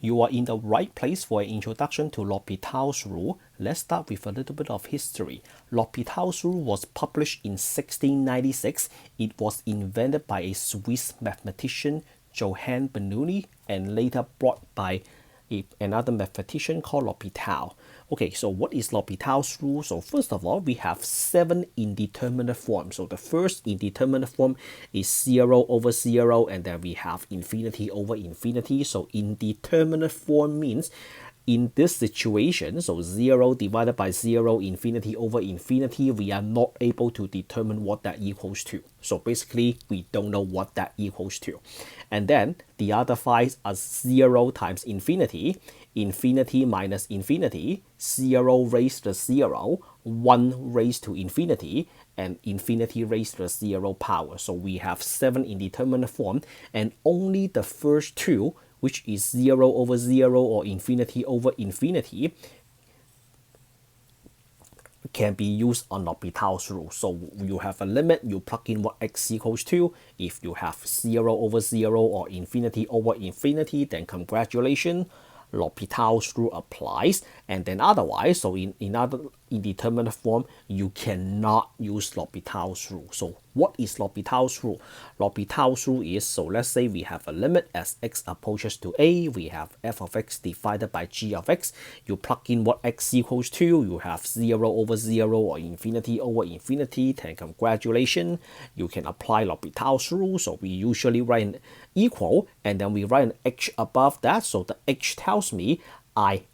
You are in the right place for an introduction to L'Hopital's rule. Let's start with a little bit of history. L'Hopital's rule was published in 1696. It was invented by a Swiss mathematician, Johann Bernoulli, and later brought by another mathematician called L'Hopital. Okay, so what is L'Hopital's rule? So first of all, we have 7 indeterminate forms. So the first indeterminate form is 0 over 0, and then we have infinity over infinity. So indeterminate form means in this situation, so 0 divided by 0, infinity over infinity, we are not able to determine what that equals to. So basically, we don't know what that equals to. And then the other 5 are 0 times infinity, infinity minus infinity, 0 raised to 0, 1 raised to infinity, and infinity raised to 0 power. So we have 7 indeterminate form, and only the first 2, which is 0 over 0 or infinity over infinity, can be used on L'Hopital's rule. So you have a limit, you plug in what x equals to. If you have 0 over 0 or infinity over infinity, then congratulations, L'Hopital's rule applies. And then otherwise, so in other indeterminate form, you cannot use L'Hopital's rule. So what is L'Hopital's rule? L'Hopital's rule is, so let's say we have a limit as x approaches to a, we have f of x divided by g of x. You plug in what x equals to, you have 0 over 0 or infinity over infinity, then congratulations, you can apply L'Hopital's rule. So we usually write an equal, and then we write an h above that. So the h tells me I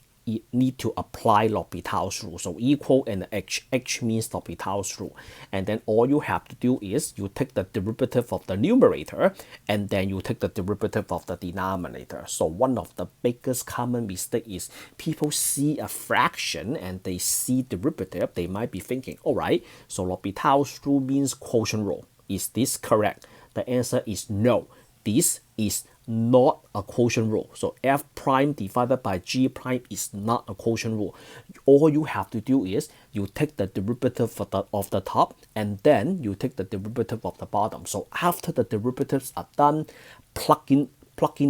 need to apply L'Hopital's rule. So equal and h means L'Hopital's rule. And then all you have to do is you take the derivative of the numerator, and then you take the derivative of the denominator. So one of the biggest common mistake is people see a fraction and they see derivative. They might be thinking, all right, so L'Hopital's rule means quotient rule. Is this correct? The answer is no. This is not a quotient rule. So f prime divided by g prime is not a quotient rule. All you have to do is you take the derivative of the top, and then you take the derivative of the bottom. So after the derivatives are done, plug in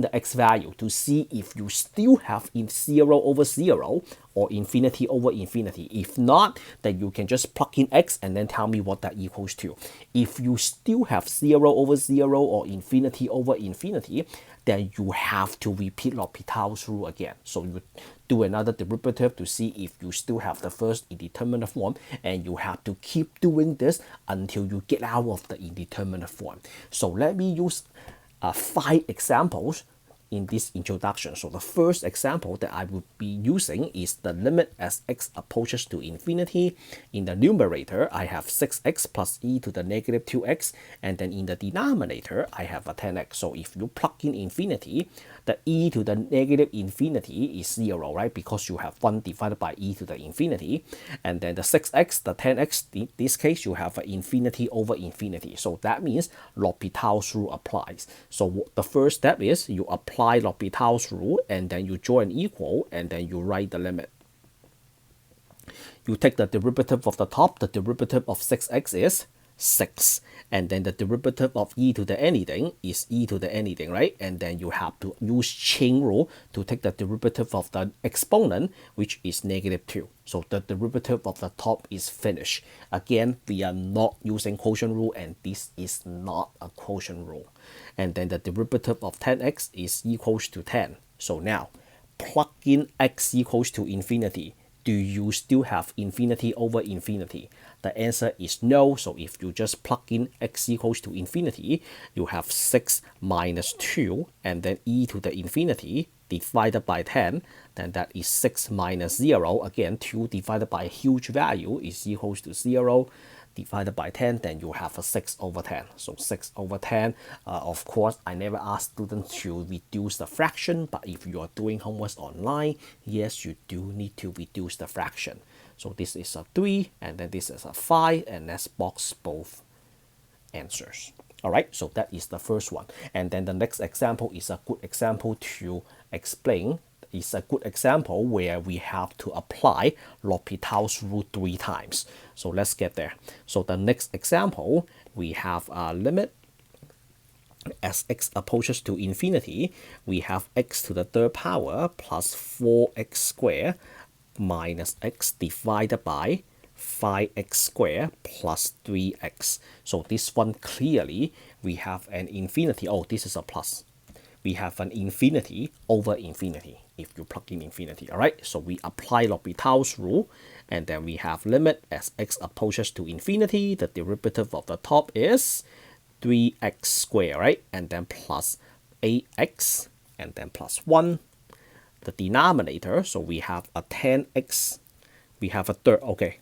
the x value to see if you still have in 0 over 0 or infinity over infinity. If not, then you can just plug in x and then tell me what that equals to. If you still have 0 over 0 or infinity over infinity, then you have to repeat L'Hopital's rule again. So you do another derivative to see if you still have the first indeterminate form, and you have to keep doing this until you get out of the indeterminate form. So let me use 5 examples in this introduction. So the first example that I will be using is the limit as x approaches to infinity. In the numerator, I have 6x plus e to the negative 2x, and then in the denominator, I have a 10x. So if you plug in infinity, the e to the negative infinity is 0, right? Because you have 1 divided by e to the infinity. And then the 6x, the 10x, in this case, you have an infinity over infinity. So that means L'Hopital's rule applies. So the first step is you apply L'Hopital's rule, and then you draw an equal, and then you write the limit. You take the derivative of the top. The derivative of 6x is 6, and then the derivative of e to the anything is e to the anything, right? And then you have to use chain rule to take the derivative of the exponent, which is negative 2. So the derivative of the top is finished. Again, we are not using quotient rule, and this is not a quotient rule. And then the derivative of 10x is equals to 10. So now plug in x equals to infinity. Do you still have infinity over infinity? The answer is no. So if you just plug in x equals to infinity, you have 6 minus 2, and then e to the infinity divided by 10, then that is 6 minus 0. Again, 2 divided by a huge value is equals to 0. Divided by 10, then you have a 6 over 10. So 6 over 10, of course, I never ask students to reduce the fraction, but if you are doing homework online, yes, you do need to reduce the fraction. So this is a 3, and then this is a 5, and let's box both answers. All right, so that is the first one. And then the next example is a good example to explain. It's a good example where we have to apply L'Hopital's rule 3 times. So let's get there. So the next example, we have a limit as x approaches to infinity, we have x to the third power plus 4x squared minus x divided by 5x squared plus 3x. So this one clearly we have an infinity. Oh, this is a plus. We have an infinity over infinity if you plug in infinity. All right, so we apply L'Hopital's rule, and then we have limit as x approaches to infinity. The derivative of the top is 3x squared, right? And then plus 8x, and then plus 1. The denominator, so we have a 10x. We have a third. Okay,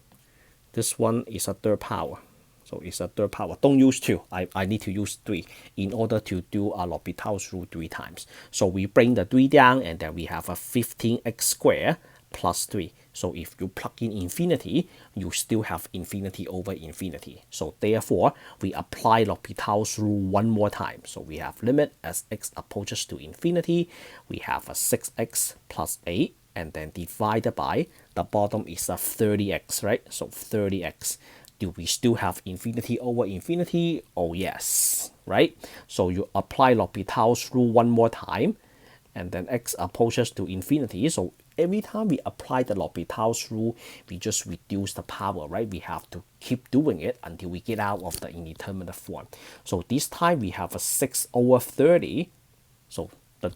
this one is a third power. So it's a third power. Don't use 2. I need to use 3 in order to do a L'Hopital's rule 3 times. So we bring the 3 down, and then we have a 15x squared plus 3. So if you plug in infinity, you still have infinity over infinity. So therefore, we apply L'Hopital's rule one more time. So we have limit as x approaches to infinity. We have a 6x plus 8, and then divided by, the bottom is a 30x, right? So 30x. Do we still have infinity over infinity? Oh yes, right? So you apply L'Hopital's rule one more time, and then x approaches to infinity. So every time we apply the L'Hopital's rule, we just reduce the power, right? We have to keep doing it until we get out of the indeterminate form. So this time we have a 6 over 30. So the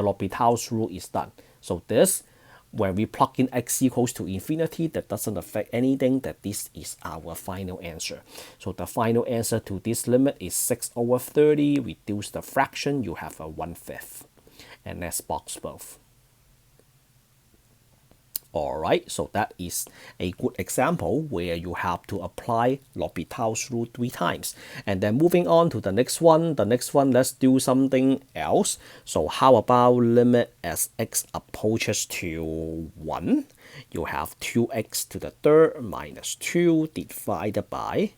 L'Hopital's rule is done. So this, when we plug in x equals to infinity, that doesn't affect anything, that this is our final answer. So the final answer to this limit is 6 over 30. Reduce the fraction, you have a 1/5. And let's box both. Alright, so that is a good example where you have to apply L'Hopital's rule 3 times. And then moving on to the next one, let's do something else. So how about limit as x approaches to 1? You have 2x to the third minus 2 divided by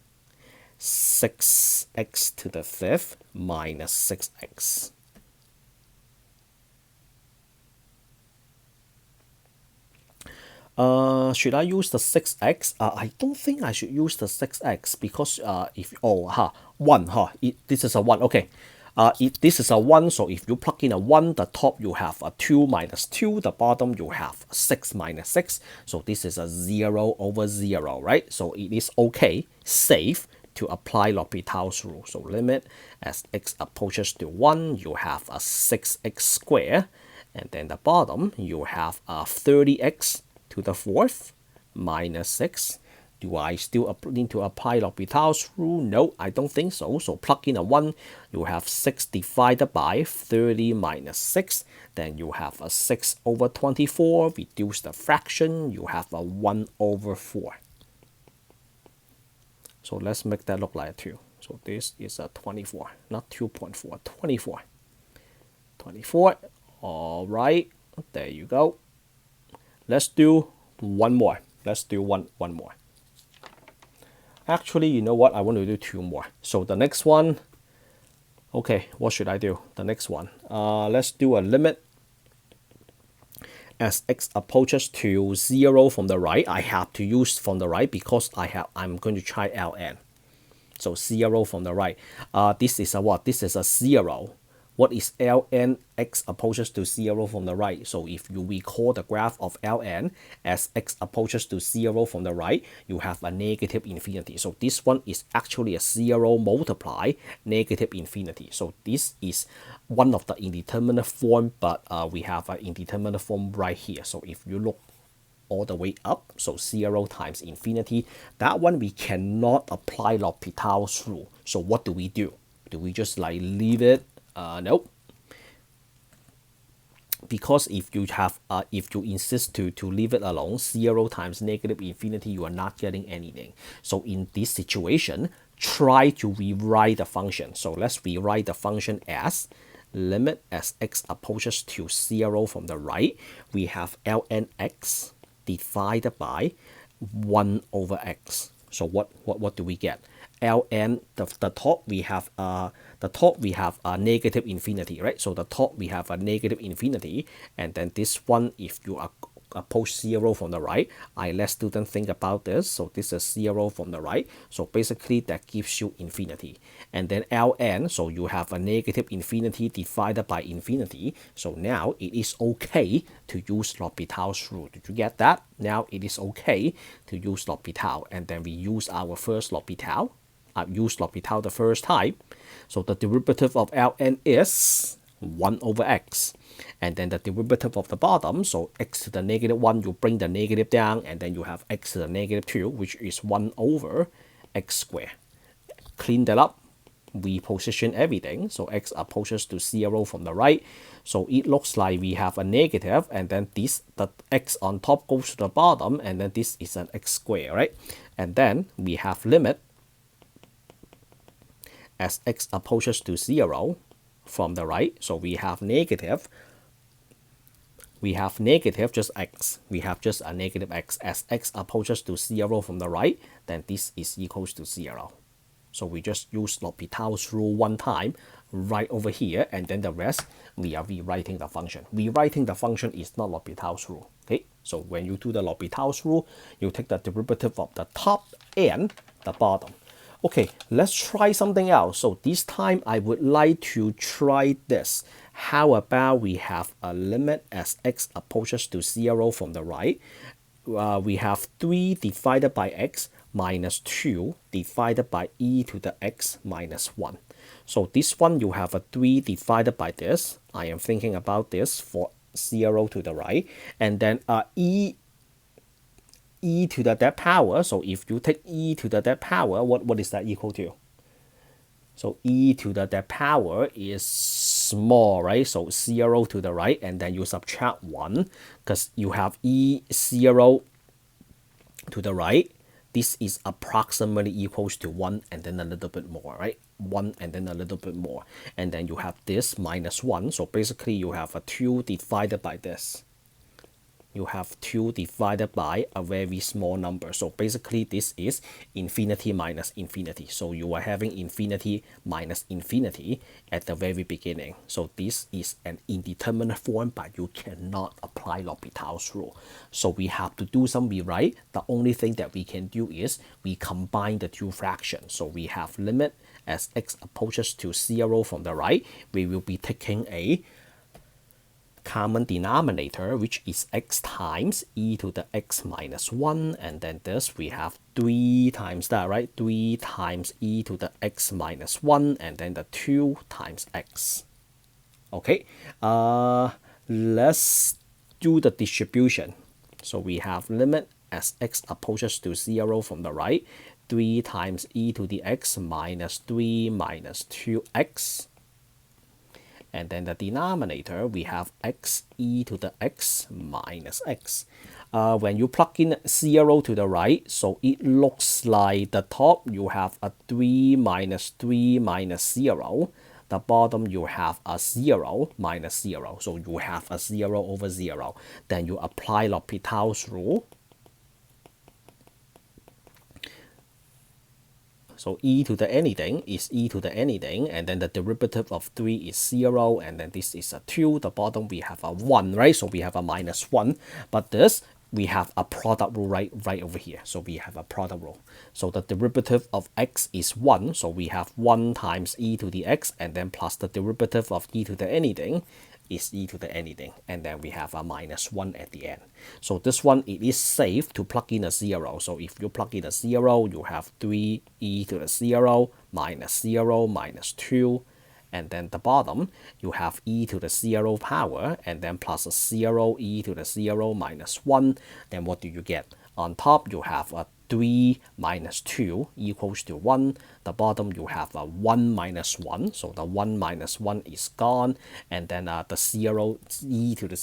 6x to the fifth minus 6x. Should I use the 6x? I don't think I should use the 6x because if 1 this is a 1. Okay, this is a 1, so if you plug in a 1, the top you have a 2 minus 2, the bottom you have 6 minus 6, so this is a 0 over 0, right? So it is okay, safe to apply L'Hopital's rule. So limit as x approaches to 1, you have a 6x squared, and then the bottom you have a 30x to the fourth minus 6. Do I still need to apply L'Hopital's rule? No, I don't think so. So plug in a 1, you have 6 divided by 30 minus 6. Then you have a 6 over 24. Reduce the fraction, you have a 1 over 4. So let's make that look like a 2. So this is a 24, not 2.4, 24. 24, all right, there you go. Let's do one more. Let's do one more. Actually, you know what? I want to do 2 more. So the next one, okay, what should I do? The next one. Let's do a limit as x approaches to 0 from the right. I have to use from the right because I'm going to try ln. So 0 from the right. This is a what? This is a 0. What is ln x approaches to 0 from the right? So if you recall the graph of ln as x approaches to 0 from the right, you have a negative infinity. So this one is actually a 0 multiply negative infinity. So this is one of the indeterminate form, but we have an indeterminate form right here. So if you look all the way up, so 0 times infinity, that one we cannot apply L'Hopital's rule. So what do? Do we just like leave it? Nope. Because if you insist to leave it alone, 0 times negative infinity, you are not getting anything. So in this situation, try to rewrite the function. So let's rewrite the function as limit as x approaches to 0 from the right. We have ln x divided by 1 over x. So what do we get? Ln the top we have a negative infinity, right? So the top we have a negative infinity, and then this one, if you are approach 0 from the right, I let students think about this. So this is 0 from the right. So basically that gives you infinity. And then Ln, so you have a negative infinity divided by infinity. So now it is okay to use L'Hopital's rule. Did you get that? Now it is okay to use L'Hopital. And then we use our first L'Hopital. I've used L'Hopital the first time. So the derivative of Ln is 1 over x. And then the derivative of the bottom, so x to the negative 1, you bring the negative down, and then you have x to the negative 2, which is 1 over x squared. Clean that up. We position everything. So x approaches to 0 from the right. So it looks like we have a negative, and then this, the x on top goes to the bottom, and then this is an x squared, right? And then we have limit as x approaches to 0 from the right. So we have negative just x. We have just a negative x. As x approaches to 0 from the right, then this is equals to 0. So we just use L'Hopital's rule one time right over here, and then the rest we are rewriting the function. Rewriting the function is not L'Hopital's rule. Okay, so when you do the L'Hopital's rule, you take the derivative of the top and the bottom. Okay, let's try something else. So this time I would like to try this. How about we have a limit as x approaches to 0 from the right. We have 3 divided by x minus 2 divided by e to the x minus 1. So this one you have a 3 divided by this. I am thinking about this for 0 to the right. And then e to the that power. So if you take e to the that power, what is that equal to? So e to the that power is small, right? So 0 to the right, and then you subtract 1 because you have e0 to the right. This is approximately equals to 1 and then a little bit more, right? 1 and then a little bit more. And then you have this minus 1. So basically you have a 2 divided by this. You have 2 divided by a very small number. So basically this is infinity minus infinity. So you are having infinity minus infinity at the very beginning. So this is an indeterminate form, but you cannot apply L'Hopital's rule. So we have to do some rewrite. The only thing that we can do is we combine the two fractions. So we have limit as x approaches to 0 from the right. We will be taking a common denominator, which is x times e to the x minus 1, and then this we have 3 times that, right? 3 times e to the x minus 1, and then the 2 times x. Okay, let's do the distribution. So we have limit as x approaches to 0 from the right, 3 times e to the x minus 3 minus 2x. And then the denominator, we have x e to the x minus x. When you plug in 0 to the right, so it looks like the top you have a 3 minus 0. The bottom you have a 0 minus 0. So you have a 0 over 0. Then you apply L'Hopital's rule. So e to the anything is e to the anything, and then the derivative of 3 is 0, and then this is a 2. The bottom we have a 1, right? So we have a minus 1. But this, we have a product rule right over here. So we have a product rule. So the derivative of x is 1. So we have 1 times e to the x, and then plus the derivative of e to the anything is e to the anything, and then we have a minus 1 at the end. So this one, it is safe to plug in a 0. So if you plug in a 0, you have 3 e to the 0 minus 0 minus 2, and then the bottom you have e to the 0 power, and then plus a 0 e to the 0 minus 1. Then what do you get? On top you have a 3 minus 2 equals to 1. The bottom you have a 1 minus 1. So the 1 minus 1 is gone. And then the 0 e to the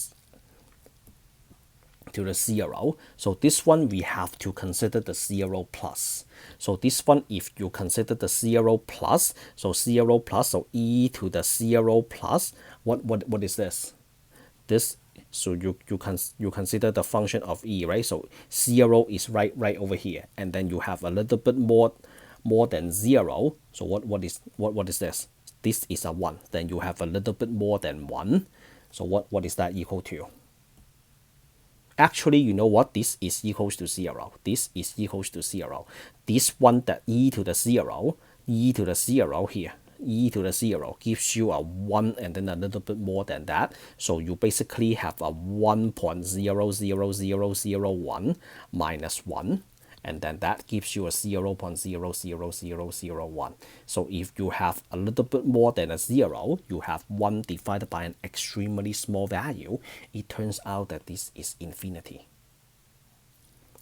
0. So this one we have to consider the 0 plus. So this one, if you consider the 0 plus, so 0 plus, so e to the 0 plus, what is this? This, so you consider the function of e, right? So 0 is right over here, and then you have a little bit more than 0. So what is this? This is a 1. Then you have a little bit more than 1. So what is that equal to? actually, you know what? This is equals to 0. This is equals to 0. This one, that e to the 0, e to the 0 here, e to the 0 gives you a 1 and then a little bit more than that. So you basically have a 1.00001 minus 1. And then that gives you a 0.00001. So if you have a little bit more than a 0, you have 1 divided by an extremely small value, it turns out that this is infinity.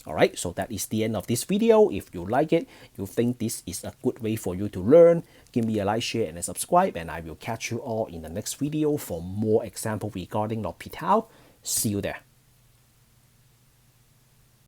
Alright, so that is the end of this video. If you like it, you think this is a good way for you to learn, give me a like, share, and a subscribe, and I will catch you all in the next video for more example regarding L'Hopital. See you there.